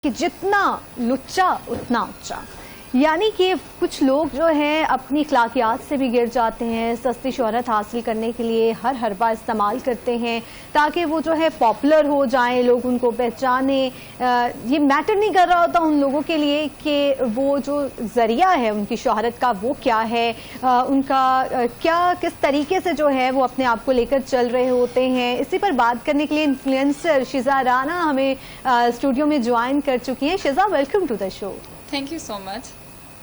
कि जितना लुच्चा उतना उच्चा, यानी कि कुछ लोग जो हैं अपनी अखलाकियात से भी गिर जाते हैं, सस्ती शोहरत हासिल करने के लिए हर हरबा इस्तेमाल करते हैं ताकि वो जो है पॉपुलर हो जाएं, लोग उनको पहचाने। ये मैटर नहीं कर रहा होता उन लोगों के लिए कि वो जो जरिया है उनकी शोहरत का वो क्या है, उनका क्या किस तरीके से जो है वो अपने आप को लेकर चल रहे होते हैं। इसी पर बात करने के लिए इन्फ्लुएंसर शिजा राना हमें स्टूडियो में ज्वाइन कर चुकी हैं। Shiza, welcome to the show. Thank you so much.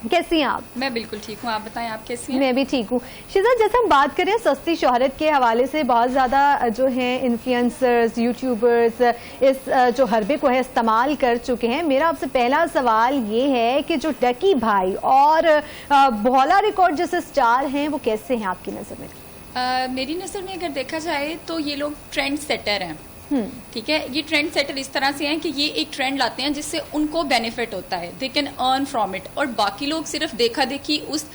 कैसी हैं आप? मैं बिल्कुल ठीक हूँ, आप बताएं आप कैसी हैं? मैं भी ठीक हूँ। शिजा, जैसे हम बात करें सस्ती शोहरत के हवाले से, बहुत ज़्यादा जो हैं इन्फ्लुएंसर्स, यूट्यूबर्स इस जो हरबे को है इस्तेमाल कर चुके हैं। मेरा आपसे पहला सवाल ये है कि जो डकी भाई और भोला रिकॉर्ड जैसे स्टार हैं वो कैसे हैं आपकी नज़र में? मेरी नज़र में अगर देखा जाए तो ये लोग ट्रेंड सेटर हैं। ठीक है, ये ट्रेंड सेटर इस तरह से हैं कि ये एक ट्रेंड लाते हैं जिससे उनको बेनिफिट होता है, they can earn from it, और बाकी लोग सिर्फ देखा देखी उस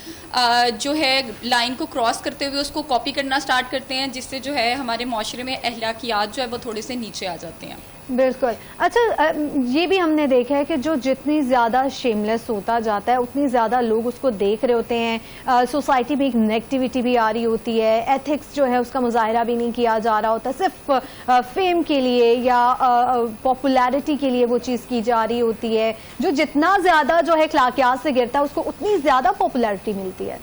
जो है लाइन को क्रॉस करते हुए उसको कॉपी करना स्टार्ट करते हैं, जिससे जो है हमारे माशरे में अखलाकियात जो है वो थोड़े से नीचे आ जाते हैं। बिल्कुल। अच्छा, ये भी हमने देखा है कि जो जितनी ज़्यादा शेमलेस होता जाता है उतनी ज़्यादा लोग उसको देख रहे होते हैं। सोसाइटी में एक नेगेटिविटी भी आ रही होती है, एथिक्स जो है उसका मुजाहरा भी नहीं किया जा रहा होता, सिर्फ फेम के लिए या पॉपुलैरिटी के लिए वो चीज़ की जा रही होती है। जो जितना ज़्यादा जो है अखलाकियात से गिरता है उसको उतनी ज़्यादा पॉपुलैरिटी मिलती है।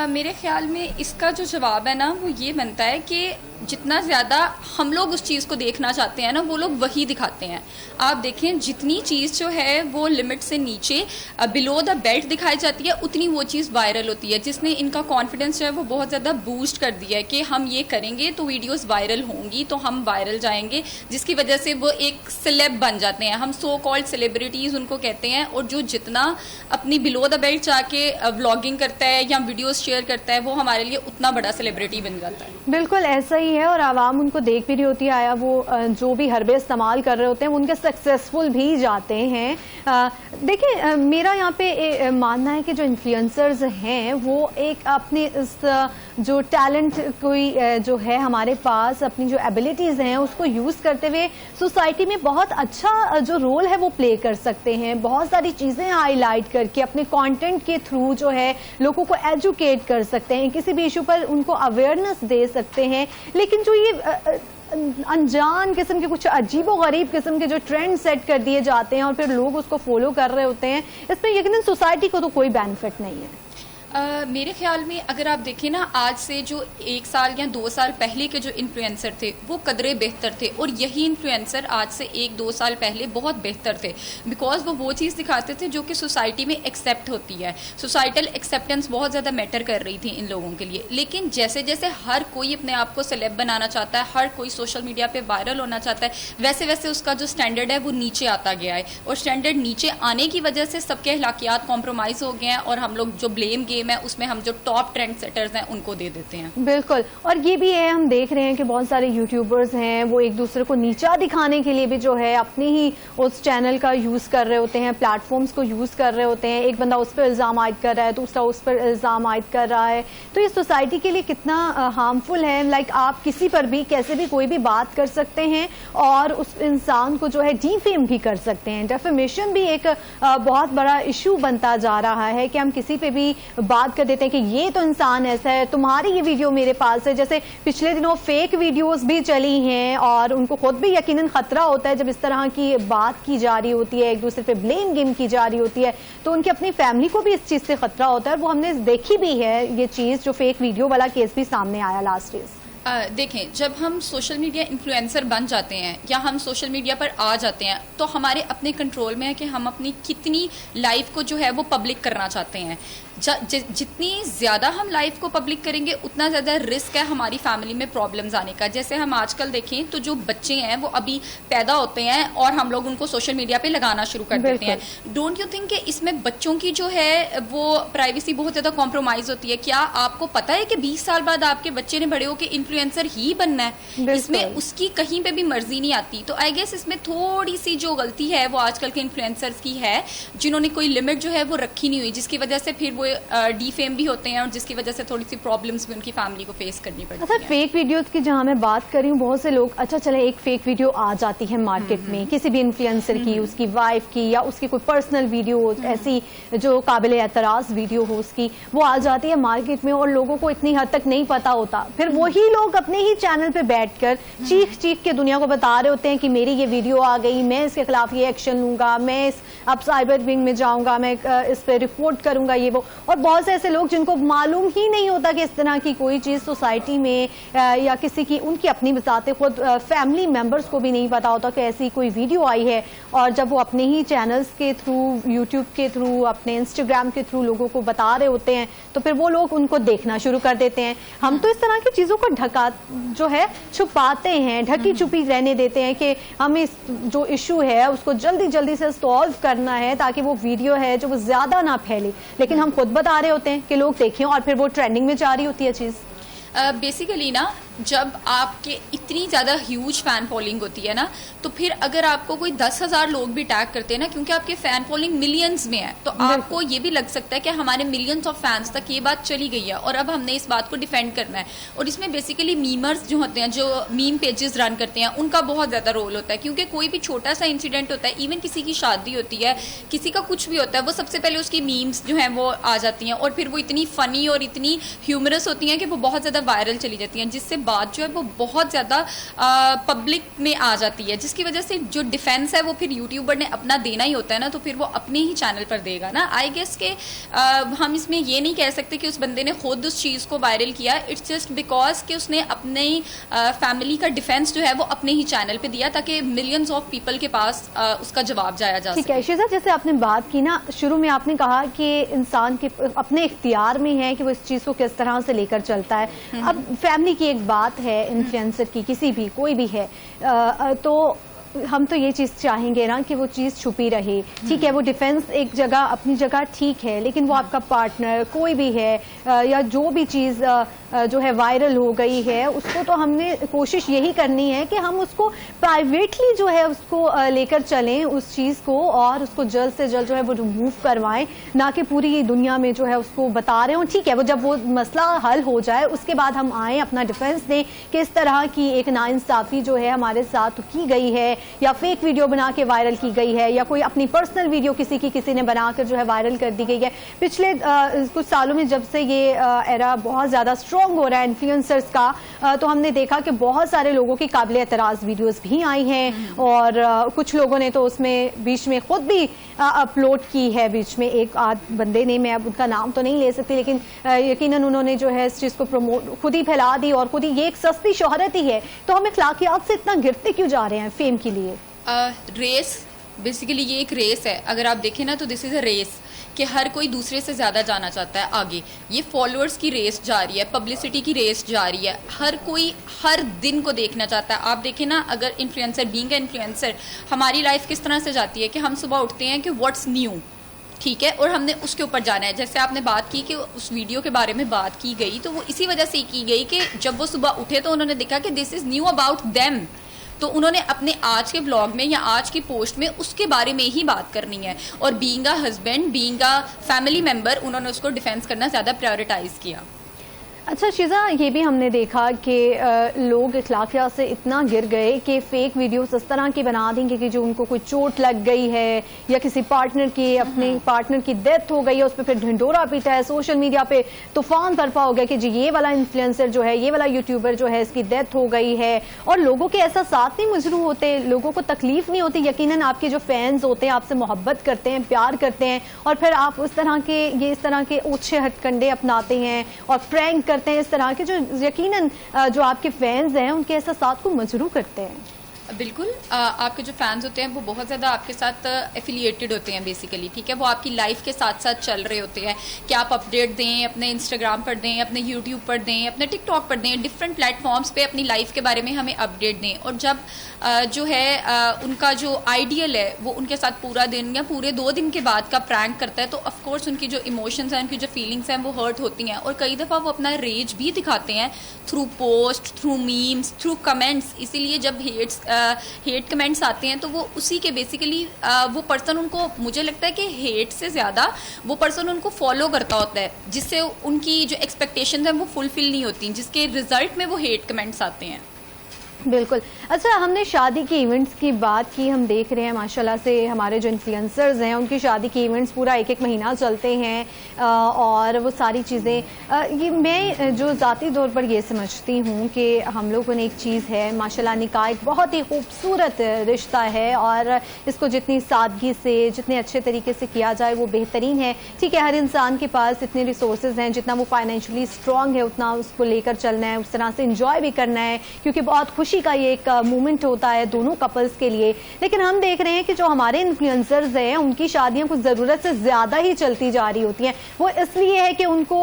मेरे ख्याल में इसका जो जवाब है ना वो ये बनता है कि जितना ज़्यादा हम लोग उस चीज़ को देखना चाहते हैं ना वो लोग वही दिखाते हैं। आप देखें, जितनी चीज़ जो है वो लिमिट से नीचे बिलो द बेल्ट दिखाई जाती है उतनी वो चीज़ वायरल होती है, जिसने इनका कॉन्फिडेंस जो है वो बहुत ज़्यादा बूस्ट कर दिया है कि हम ये करेंगे तो वीडियोस वायरल होंगी, तो हम वायरल जाएंगे, जिसकी वजह से वो एक सेलेब बन जाते हैं। हम सो कॉल्ड सेलिब्रिटीज़ उनको कहते हैं। और जो जितना अपनी बिलो द बेल्ट जाके व्लॉगिंग करता है या वीडियोज़ शेयर करता है वो हमारे लिए उतना बड़ा सेलिब्रिटी बन जाता है। बिल्कुल ऐसा ही है, और आवाम उनको देख भी रही होती है, आया वो जो भी हरबे इस्तेमाल कर रहे होते हैं वो उनके सक्सेसफुल भी जाते हैं। देखिए, मेरा यहाँ पे मानना है कि जो इन्फ्लुएंसर्स हैं वो एक अपने इस जो टैलेंट कोई जो है हमारे पास, अपनी जो एबिलिटीज़ हैं उसको यूज़ करते हुए सोसाइटी में बहुत अच्छा जो रोल है वो प्ले कर सकते हैं। बहुत सारी चीज़ें हाईलाइट करके अपने कंटेंट के थ्रू जो है लोगों को एजुकेट कर सकते हैं, किसी भी इशू पर उनको अवेयरनेस दे सकते हैं। लेकिन जो ये अनजान किस्म के कुछ अजीबो गरीब किस्म के जो ट्रेंड सेट कर दिए जाते हैं और फिर लोग उसको फॉलो कर रहे होते हैं, इसमें यकीनन सोसाइटी को तो कोई बेनिफिट नहीं है। मेरे ख्याल में अगर आप देखें ना, आज से जो 1 साल या 2 साल पहले के जो इन्फ्लुएंसर थे वो कदरे बेहतर थे, और यही इन्फ्लुएंसर आज से 1-2 साल पहले बहुत बेहतर थे, बिकॉज वो चीज़ दिखाते थे जो कि सोसाइटी में एक्सेप्ट होती है। सोसाइटल एक्सेप्टेंस बहुत ज़्यादा मैटर कर रही थी इन लोगों के लिए। लेकिन जैसे जैसे हर कोई अपने आप को सेलेब बनाना चाहता है, हर कोई सोशल मीडिया पर वायरल होना चाहता है, वैसे वैसे उसका जो स्टैंडर्ड है वो नीचे आता गया है, और स्टैंडर्ड नीचे आने की वजह से सबके अखलाकियात कॉम्प्रोमाइज़ हो गए हैं, और हम लोग जो ब्लेम गेम है उसमें हम जो टॉप ट्रेंड सेटर्स हैं उनको दे देते हैं। बिल्कुल, और ये भी है, हम देख रहे हैं कि बहुत सारे यूट्यूबर्स हैं वो एक दूसरे को नीचा दिखाने के लिए भी जो है अपने ही उस चैनल का यूज़ कर रहे होते हैं, प्लेटफॉर्म्स को यूज़ कर रहे होते हैं। एक बंदा उस पर इल्ज़ाम आयद कर रहा है, दूसरा उस पर इल्ज़ाम आयद कर रहा है, तो ये सोसाइटी के लिए कितना हार्मफुल है। लाइक आप किसी पर भी कैसे भी कोई भी बात कर सकते हैं और उस इंसान को जो है डिफेम भी कर सकते हैं। डेफेमेशन भी एक बहुत बड़ा इशू बनता जा रहा है कि हम किसी पे भी बात कर देते हैं कि ये तो इंसान ऐसा है, तुम्हारी ये वीडियो मेरे पास है। जैसे पिछले दिनों फेक वीडियोस भी चली हैं और उनको खुद भी यकीनन खतरा होता है जब इस तरह की बात की जा रही होती है, एक दूसरे पे ब्लेम गेम की जा रही होती है, तो उनकी अपनी फैमिली को भी इस चीज से खतरा होता है। और वो हमने देखी भी है ये चीज, जो फेक वीडियो वाला केस भी सामने आया लास्ट डेज। देखें, जब हम सोशल मीडिया इन्फ्लुएंसर बन जाते हैं या हम सोशल मीडिया पर आ जाते हैं तो हमारे अपने कंट्रोल में है कि हम अपनी कितनी लाइफ को जो है वो पब्लिक करना चाहते हैं। जितनी ज़्यादा हम लाइफ को पब्लिक करेंगे उतना ज़्यादा रिस्क है हमारी फैमिली में प्रॉब्लम्स आने का। जैसे हम आजकल देखें तो जो बच्चे हैं वो अभी पैदा होते हैं और हम लोग उनको सोशल मीडिया पे लगाना शुरू कर देते हैं। डोंट यू थिंक कि इसमें बच्चों की जो है वो प्राइवेसी बहुत ज़्यादा कॉम्प्रोमाइज़ होती है? क्या आपको पता है कि 20 साल बाद आपके बच्चे ने बड़े होकर इन्फ्लुएंसर ही बनना है, बिल्कुल। इसमें उसकी कहीं पे भी मर्जी नहीं आती। तो आई गेस इसमें थोड़ी सी जो गलती है वो आजकल के इन्फ्लुएंसर्स की है, जिन्होंने कोई लिमिट जो है वो रखी नहीं हुई, जिसकी वजह से फिर वो डीफेम भी होते हैं और जिसकी वजह से थोड़ी सी प्रॉब्लम्स भी उनकी फैमिली को फेस करनी पड़ती अच्छा, है। फेक वीडियोस की जहां मैं बात कर रही हूँ, बहुत से लोग अच्छा चले एक फेक वीडियो आ जाती है मार्केट में किसी भी इन्फ्लुएंसर की, उसकी वाइफ की या उसकी कोई पर्सनल वीडियो ऐसी जो काबिल एतराज वीडियो हो उसकी, वो आ जाती है मार्केट में और लोगों को इतनी हद तक नहीं पता होता। फिर वही लोग अपने ही चैनल पे बैठकर चीख चीख के दुनिया को बता रहे होते हैं कि मेरी ये वीडियो आ गई, मैं इसके खिलाफ ये एक्शन लूंगा, मैं अब साइबर विंग में जाऊंगा, मैं इस पे रिपोर्ट करूंगा, ये वो। और बहुत से ऐसे लोग जिनको मालूम ही नहीं होता कि इस तरह की कोई चीज सोसाइटी में या किसी की उनकी अपनी बताते खुद फैमिली मेंबर्स को भी नहीं पता होता कि ऐसी कोई वीडियो आई है, और जब वो अपने ही चैनल्स के थ्रू, यूट्यूब के थ्रू, अपने इंस्टाग्राम के थ्रू लोगों को बता रहे होते हैं, तो फिर वो लोग उनको देखना शुरू कर देते हैं। हम तो इस तरह की चीजों को ढका जो है छुपाते हैं, ढकी छुपी रहने देते हैं कि हमें जो इशू है उसको जल्दी जल्दी से सॉल्व करना है ताकि वो वीडियो है जो वो ज्यादा ना फैले, लेकिन हम खुद बता रहे होते हैं कि लोग देखें और फिर वो ट्रेंडिंग में जा रही होती है चीज। बेसिकली ना, जब आपके इतनी ज़्यादा ह्यूज फैन फॉलोइंग होती है ना, तो फिर अगर आपको कोई 10,000 लोग भी टैग करते हैं ना, क्योंकि आपके फैन फॉलोइंग मिलियंस में है, तो आपको ये भी लग सकता है कि हमारे मिलियंस ऑफ फैंस तक ये बात चली गई है और अब हमने इस बात को डिफेंड करना है। और इसमें बेसिकली मीमर्स जो होते हैं, जो मीम पेजेस रन करते हैं, उनका बहुत ज़्यादा रोल होता है, क्योंकि कोई भी छोटा सा इंसिडेंट होता है, इवन किसी की शादी होती है, किसी का कुछ भी होता है, वो सबसे पहले उसकी मीम्स जो हैं वो आ जाती हैं और फिर वो इतनी फनी और इतनी ह्यूमरस होती हैं कि वो बहुत ज़्यादा वायरल चली जाती हैं, जिससे बात जो है वो बहुत ज़्यादा पब्लिक में आ जाती है, जिसकी वजह से जो डिफेंस है वो फिर यूट्यूबर ने अपना देना ही होता है ना, तो फिर वो अपने ही चैनल पर देगा ना। आई गेस के हम इसमें ये नहीं कह सकते कि उस बंदे ने खुद उस चीज़ को वायरल किया, इट्स जस्ट बिकॉज कि उसने अपने फैमिली का डिफेंस जो है वो अपने ही चैनल पे दिया, ताकि मिलियंस ऑफ पीपल के पास उसका जवाब जाया जा सके। ठीक है शीजा, जैसे आपने बात की ना, शुरू में आपने कहा कि इंसान के अपने इख्तियार में है कि वो इस चीज़ को किस तरह से लेकर चलता है। अब फैमिली की एक बात है, इन्फ्लुएंसर की, किसी भी कोई भी है, तो हम तो ये चीज़ चाहेंगे ना कि वो चीज़ छुपी रहे। ठीक है, वो डिफेंस एक जगह अपनी जगह ठीक है, लेकिन वो आपका पार्टनर कोई भी है या जो भी चीज़ जो है वायरल हो गई है, उसको तो हमने कोशिश यही करनी है कि हम उसको प्राइवेटली जो है उसको लेकर चलें उस चीज़ को, और उसको जल्द से जल्द जो है वो रिमूव करवाएं, ना कि पूरी दुनिया में जो है उसको बता रहे हो। ठीक है, वो जब वो मसला हल हो जाए उसके बाद हम आएँ, अपना डिफेंस दें कि इस तरह की एक नाइंसाफ़ी जो है हमारे साथ की गई है, या फेक वीडियो बना के वायरल की गई है, या कोई अपनी पर्सनल वीडियो किसी ने बनाकर जो है वायरल कर दी गई है। पिछले कुछ सालों में जब से ये एरा बहुत ज़्यादा स्ट्रॉन्ग हो रहा है इन्फ्लुएंसर्स का, तो हमने देखा कि बहुत सारे लोगों की काबिल एतराज़ वीडियोस भी आई हैं, और कुछ लोगों ने तो उसमें बीच में खुद भी अपलोड की है। बीच में एक आध बंदे ने, मैं अब उनका नाम तो नहीं ले सकती, लेकिन यकीनन उन्होंने जो है इस चीज़ को प्रमोट खुद ही फैला दी, और खुद ही ये एक सस्ती शोहरत ही है। तो हम अखलाकियात से इतना गिरते क्यों जा रहे हैं फेम के लिए? रेस, बेसिकली ये एक रेस है। अगर आप देखें ना, तो दिस इज़ अ रेस कि हर कोई दूसरे से ज़्यादा जाना चाहता है आगे। ये फॉलोअर्स की रेस जारी है, पब्लिसिटी की रेस जारी है, हर कोई हर दिन को देखना चाहता है। आप देखें ना, अगर इन्फ्लुएंसर, बीइंग इन्फ्लुएंसर, हमारी लाइफ किस तरह से जाती है कि हम सुबह उठते हैं कि व्हाट्स न्यू, ठीक है, और हमने उसके ऊपर जाना है। जैसे आपने बात की कि उस वीडियो के बारे में बात की गई, तो वो इसी वजह से की गई कि जब वो सुबह उठे तो उन्होंने देखा कि this is knew about them, तो उन्होंने अपने आज के ब्लॉग में या आज की पोस्ट में उसके बारे में ही बात करनी है। और being a husband, being a family member, उन्होंने उसको डिफेंस करना ज़्यादा प्रायोरिटाइज किया। अच्छा शीज़ा, ये भी हमने देखा कि लोग अखलाकियात से इतना गिर गए कि फ़ेक वीडियोस इस तरह की बना देंगे कि जो उनको कोई चोट लग गई है या किसी पार्टनर की, अपने पार्टनर की डेथ हो गई है, उस पर फिर ढिंडोरा पीटा है, सोशल मीडिया पे तूफान बरपा हो गया कि जी ये वाला इन्फ्लुएंसर जो है, ये वाला यूट्यूबर जो है, इसकी डेथ हो गई है। और लोगों के ऐसा साथ नहीं मजरू होते, लोगों को तकलीफ नहीं होती। यकीनन आपके जो फैंस होते हैं आपसे मोहब्बत करते हैं, प्यार करते हैं, और फिर आप इस तरह के ओछे हथकंडे अपनाते हैं और प्रैंक करते हैं, इस तरह के जो यकीनन जो आपके फैंस हैं उनके एहसासात को मजरू करते हैं। बिल्कुल, आपके जो फैंस होते हैं वो बहुत ज़्यादा आपके साथ एफिलिएटेड होते हैं बेसिकली, ठीक है। वो आपकी लाइफ के साथ साथ चल रहे होते हैं कि आप अपडेट दें, अपने इंस्टाग्राम पर दें, अपने यूट्यूब पर दें, अपने टिकटॉक पर दें, डिफरेंट प्लेटफॉर्म्स पे अपनी लाइफ के बारे में हमें अपडेट दें। और जब जो है उनका जो आइडियल है वो उनके साथ पूरा दिन या पूरे 2 दिन के बाद का प्रैंक करता है, तो ऑफकोर्स उनकी जो इमोशंस हैं, उनकी जो फीलिंग्स हैं वो हर्ट होती हैं। और कई दफ़ा वो अपना रेज भी दिखाते हैं through post, through memes, through comments. इसीलिए जब हेट कमेंट्स आते हैं तो वो उसी के बेसिकली वो पर्सन उनको, मुझे लगता है कि हेट से ज़्यादा वो पर्सन उनको फॉलो करता होता है, जिससे उनकी जो एक्सपेक्टेशंस हैं वो फुलफिल नहीं होती, जिसके रिजल्ट में वो हेट कमेंट्स आते हैं। बिल्कुल। अच्छा, हमने शादी के इवेंट्स की बात की, हम देख रहे हैं माशाल्लाह से हमारे जो इन्फ्लुएंसर्स हैं उनकी शादी के इवेंट्स पूरा 1-1 महीना चलते हैं और वो सारी चीज़ें ये मैं जो ज़ाती तौर पर ये समझती हूँ कि हम लोगों ने एक चीज़ है माशाल्लाह, निकाह एक बहुत ही खूबसूरत रिश्ता है और इसको जितनी सादगी से, जितने अच्छे तरीके से किया जाए वो बेहतरीन है। ठीक है, हर इंसान के पास इतने रिसोर्सेज हैं, जितना वो फाइनेंशियली स्ट्रॉन्ग है उतना उसको लेकर चलना है, उस तरह से इंजॉय भी करना है, क्योंकि बहुत खुशी का ये एक मोमेंट होता है दोनों कपल्स के लिए। लेकिन हम देख रहे हैं कि जो हमारे इन्फ्लुएंसर्स हैं उनकी शादियां कुछ ज़रूरत से ज़्यादा ही चलती जा रही होती हैं। वो इसलिए है कि उनको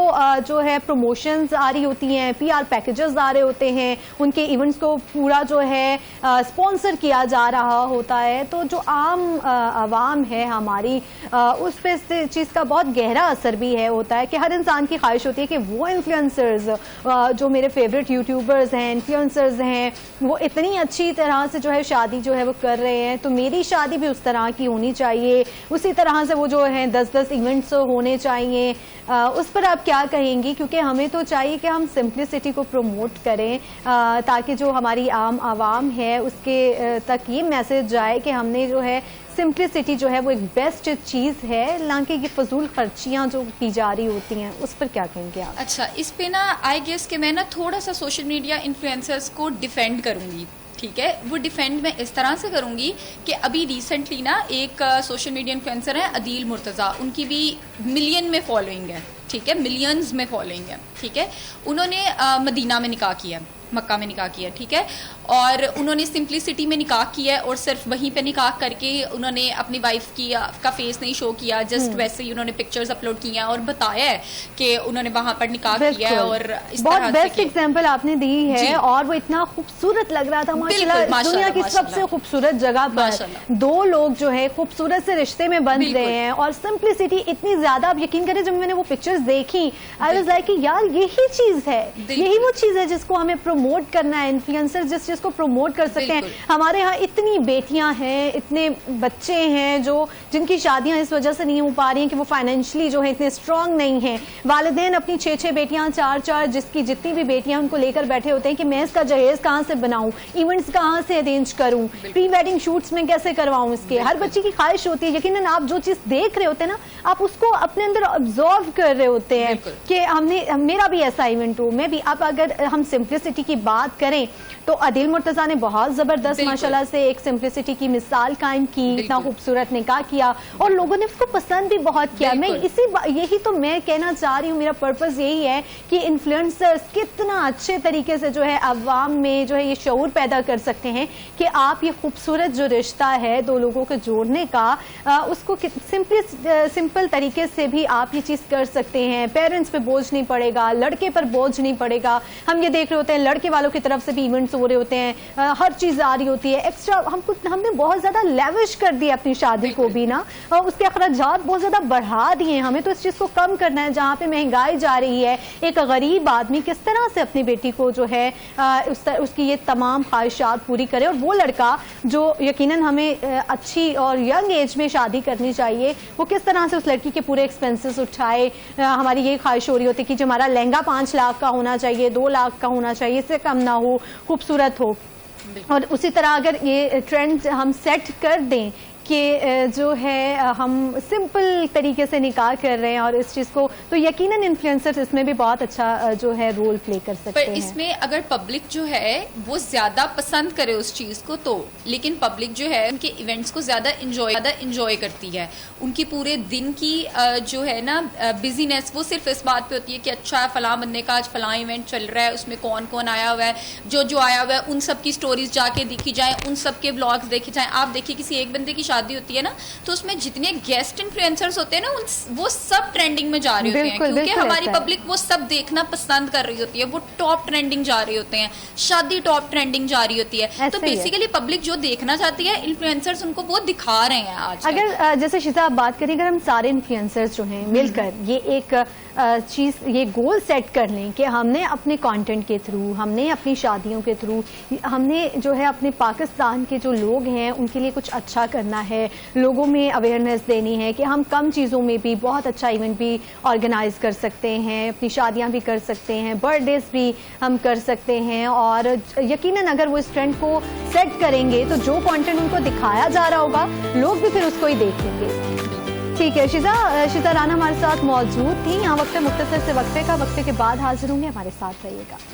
जो है प्रमोशंस आ रही होती हैं, PR पैकेजेस आ रहे होते हैं, उनके इवेंट्स को पूरा जो है स्पॉन्सर किया जा रहा होता है। तो जो आम आवाम है हमारी, उस पर इस चीज़ का बहुत गहरा असर भी है होता है कि हर इंसान की ख्वाहिश होती है कि वो इन्फ्लुएंसर्स जो मेरे फेवरेट यूट्यूबर्स हैं, इन्फ्लुएंसर्स हैं, वो इतनी अच्छी तरह से जो है शादी जो है वो कर रहे हैं, तो मेरी शादी भी उस तरह की होनी चाहिए, उसी तरह से वो जो है 10-10 इवेंट्स होने चाहिए। उस पर आप क्या कहेंगी? क्योंकि हमें तो चाहिए कि हम सिंप्लिसिटी को प्रमोट करें ताकि जो हमारी आम आवाम है उसके तक ये मैसेज जाए कि हमने जो है सिंप्लिसिटी जो है वो एक बेस्ट चीज़ है, ना कि ये फजूल खर्चियाँ जो की जा रही होती हैं। उस पर क्या कहेंगे आप? अच्छा, इस पे ना आई गेस कि मैं ना थोड़ा सा सोशल मीडिया इन्फ्लुएंसर्स को डिफेंड करूंगी, ठीक है। वो डिफेंड मैं इस तरह से करूंगी कि अभी रिसेंटली ना एक सोशल मीडिया इन्फ्लुएंसर है अदील मुर्तज़ा, उनकी भी मिलियन में फॉलोइंग है, ठीक है, मिलियंस में फॉलोइंग है, ठीक है। उन्होंने मदीना में निकाह किया, मक्का में निकाह किया, ठीक है, और उन्होंने सिंप्लिसिटी में निकाह किया और सिर्फ वहीं पे निकाह करके उन्होंने अपनी वाइफ की का फेस नहीं शो किया, जस्ट वैसे ही उन्होंने पिक्चर्स अपलोड किया और बताया है कि उन्होंने वहां पर निकाह किया है। और इस बहुत तरह बेस्ट एग्जांपल आपने दी है और वो इतना खूबसूरत लग रहा था माशाल्लाह। दुनिया की सबसे खूबसूरत जगह पर 2 लोग जो है खूबसूरत से रिश्ते में बंध रहे हैं और सिंप्लिसिटी इतनी ज्यादा, आप यकीन करें जब मैंने वो पिक्चर्स देखी आई वाज लाइक यार यही चीज है, यही वो चीज है जिसको हमें प्रमोट करना है। इन्फ्लुएंसर जिस चीज को प्रमोट कर सकते हैं। हमारे यहाँ इतनी बेटियां हैं, इतने बच्चे हैं जो जिनकी शादियां इस वजह से नहीं हो पा रही हैं कि वो फाइनेंशियली जो है इतने स्ट्रांग नहीं है। वालिदैन अपनी 6-6 बेटियां, 4-4, जिसकी जितनी भी बेटियां उनको लेकर बैठे होते हैं कि मैं इसका जहेज कहाँ से बनाऊं, इवेंट्स कहाँ से अरेंज करूं, प्री वेडिंग शूट्स में कैसे करवाऊं। इसके हर बच्चे की ख्वाहिश होती है। यकीनन आप जो चीज देख रहे होते हैं ना, आप उसको अपने अंदर ऑब्जर्व कर रहे होते हैं कि मेरा भी ऐसा इवेंट हो, मैं भी। अब अगर हम सिंप्लिसिटी की बात करें तो अदील मुर्तज़ा ने बहुत जबरदस्त माशाल्लाह से एक सिंप्लिसिटी की मिसाल कायम की, इतना खूबसूरत निकाह किया और लोगों ने उसको पसंद भी बहुत किया। मैं यही तो मैं कहना चाह रही हूँ, मेरा पर्पस यही है कि इन्फ्लुएंसर्स कितना अच्छे तरीके से जो है अवाम में जो है ये शऊर पैदा कर सकते हैं कि आप ये खूबसूरत जो रिश्ता है 2 लोगों को जोड़ने का, उसको सिंपल तरीके से भी आप ये चीज कर सकते हैं। पेरेंट्स पे बोझ नहीं पड़ेगा, लड़के पर बोझ नहीं पड़ेगा। हम ये देख रहे होते हैं लड़के वालों की तरफ से भी इवेंट्स हो रहे होते हैं, हर चीज आ रही होती है एक्स्ट्रा। हमने बहुत ज्यादा लेविश कर दिया अपनी शादी को भी ना, उसके अखराजात बहुत ज्यादा बढ़ा दिए। हमें तो इस चीज को कम करना है। जहाँ पे महंगाई जा रही है, एक गरीब आदमी किस तरह से अपनी बेटी को जो है उसकी ये तमाम ख्वाहिशात पूरी करे, और वो लड़का जो यकीनन हमें अच्छी और यंग एज में शादी करनी चाहिए, वो किस तरह से उस लड़की के पूरे एक्सपेंसेस उठाए। हमारी ये ख्वाहिश हो रही होती है कि जो हमारा लहंगा 5 लाख का होना चाहिए, 2 लाख का होना चाहिए, इससे कम ना हो, खूबसूरत हो। और उसी तरह अगर ये ट्रेंड हम सेट कर दें कि जो है हम सिंपल तरीके से निकाह कर रहे हैं और इस चीज़ को, तो यकीनन इन्फ्लुएंसर्स इसमें भी बहुत अच्छा जो है रोल प्ले कर सकते पर हैं। इसमें अगर पब्लिक जो है वो ज्यादा पसंद करे उस चीज को तो, लेकिन पब्लिक जो है उनके इवेंट्स को ज्यादा इंजॉय करती है। उनकी पूरे दिन की जो है ना बिजीनेस वो सिर्फ इस बात पे होती है कि अच्छा फलां बंदे का आज फलां इवेंट चल रहा है, उसमें कौन कौन आया हुआ है, जो आया हुआ है उन सब की स्टोरीज जाके देखी जाए, उन सब के ब्लॉग्स देखे जाए। आप देखिए किसी एक बंदे की शादी होती है ना, तो उसमें जितने गेस्ट इन्फ्लुएंसर्स होते हैं ना वो सब ट्रेंडिंग में जा रहे होते हैं, क्योंकि हमारी पब्लिक वो सब देखना पसंद कर रही होती है। वो टॉप ट्रेंडिंग जा रहे होते हैं, शादी टॉप ट्रेंडिंग जा रही होती है। तो बेसिकली पब्लिक जो देखना चाहती है इन्फ्लुएंसर्स उनको वो दिखा रहे हैं आज। अगर जैसे शीजा आप बात करें, अगर हम सारे इन्फ्लुएंसर्स जो हैं मिलकर ये एक चीज, ये गोल सेट कर लें कि हमने अपने कंटेंट के थ्रू, हमने अपनी शादियों के थ्रू, हमने जो है अपने पाकिस्तान के जो लोग हैं उनके लिए कुछ अच्छा करना है, लोगों में अवेयरनेस देनी है कि हम कम चीज़ों में भी बहुत अच्छा इवेंट भी ऑर्गेनाइज कर सकते हैं, अपनी शादियां भी कर सकते हैं, बर्थडेज भी हम कर सकते हैं। और यकीनन अगर वो इस ट्रेंड को सेट करेंगे तो जो कंटेंट उनको दिखाया जा रहा होगा लोग भी फिर उसको ही देखेंगे। ठीक है, शीजा राना हमारे साथ मौजूद थी। यहाँ वक्त मुख्तसर से वक्फे का, वक्फे के बाद हाजिर होंगे, हमारे साथ रहिएगा।